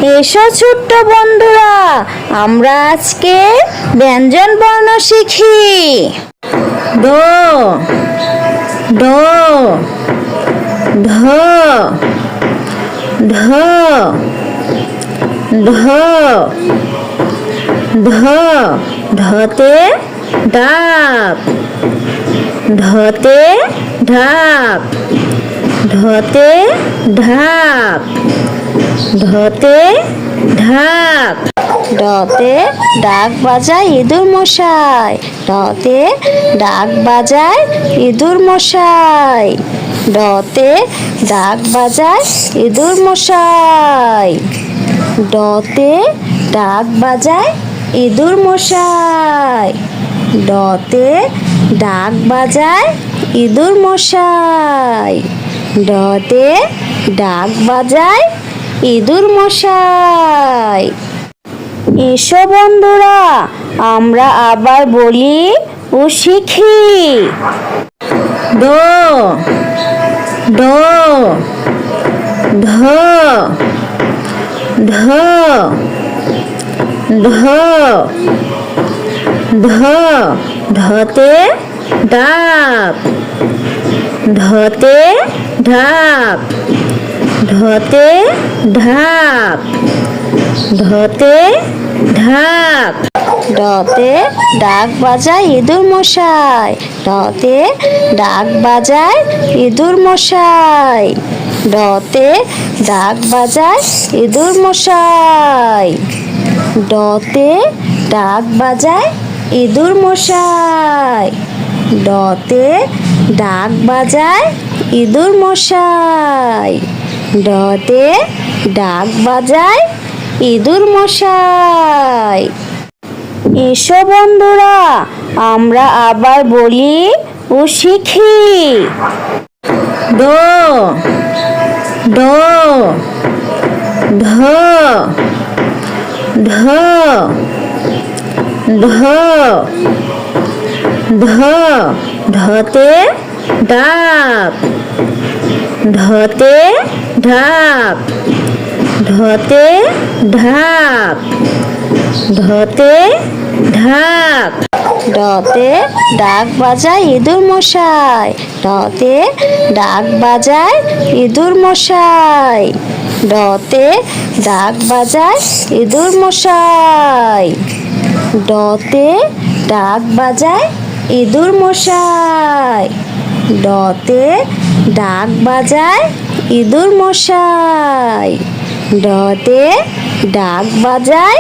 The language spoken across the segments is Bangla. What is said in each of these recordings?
এসো ছোট্ট বন্ধুরা, আমরা আজকে ব্যঞ্জন বর্ণ শিখি। ড ড ধ ধ ধ ধ ঢতে ডাব, ঢতে ঢাক, ঢতে ঢাক, ঢতে ঢাক। ডতে ডাক বাজায় ইঁদুর মশাই, ডতে ডাক বাজায় ইঁদুর মশাই, ডতে ডাক বাজায় ইঁদুর মশাই, ডতে ডাক বাজায় ইঁদুর মশাই, ডতে ডাক বাজায় ইঁদুর মশাই, ডতে ডাক বাজায় ইঁদুর মশাই। এসো বন্ধুরা, আমরা আবার বলি ও শিখি। ড ড ধ ধ ধ ধ ঢতে ডাক, ঢতে ঢাক, ঢতে ঢাক, ঢতে ঢাক। ডতে ডাক বাজায় ইঁদুর মশাই, ডতে ডাক বাজায় ইঁদুর মশাই, ডতে ডাক বাজায় ইঁদুর মশাই, ডতে ডাক বাজায় ইঁদুর মশাই, ডতে ডাক বাজায় ইঁদুর মশাই, ডতে ডাক বাজায় ইঁদুর মশাই। এসো বন্ধুরা, আমরা আবার বলি ও শিখি। ড ড ধ ধ ধ ধ ঢতে ডাক, ঢতে ঢাক, ঢতে ঢাক, ঢতে ঢাক। ডতে ডাক বাজায় ইঁদুর মশাই, ডতে ডাক বাজায় ইঁদুর মশাই, ডতে ডাক বাজায় ইঁদুর মশাই, ডতে ডাক বাজায় ইঁদুর মশাই, ডতে ডাক বাজায় ইঁদুর মশাই, ডতে ডাক বাজায়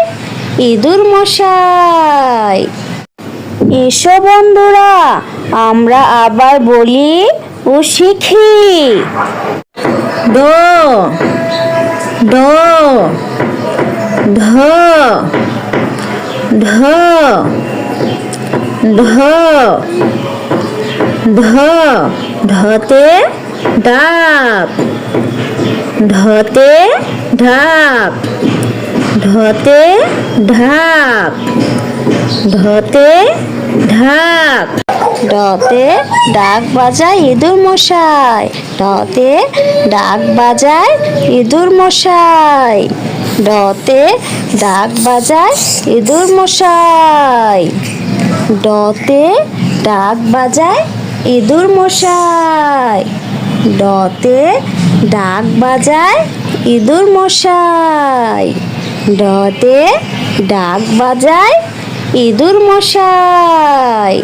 ইঁদুর মশাই। এসো বন্ধুরা, আমরা আবার বলি ও শিখি। ড ড ধ ধ ধ ধ ঢতে ডাক, ঢতে ঢাক, ঢতে ঢাক, ঢতে ঢাক। ডতে ডাক বাজায় ইঁদুর মশাই, ডতে ডাক বাজায় ইঁদুর মশাই, ডতে ডাক বাজায় ইঁদুর মশাই, ডতে ডাক বাজায় ইঁদুর মশাই, ডতে ডাক বাজায় ইঁদুর মশাই, ডতে ডাক বাজায় ইঁদুর মশাই।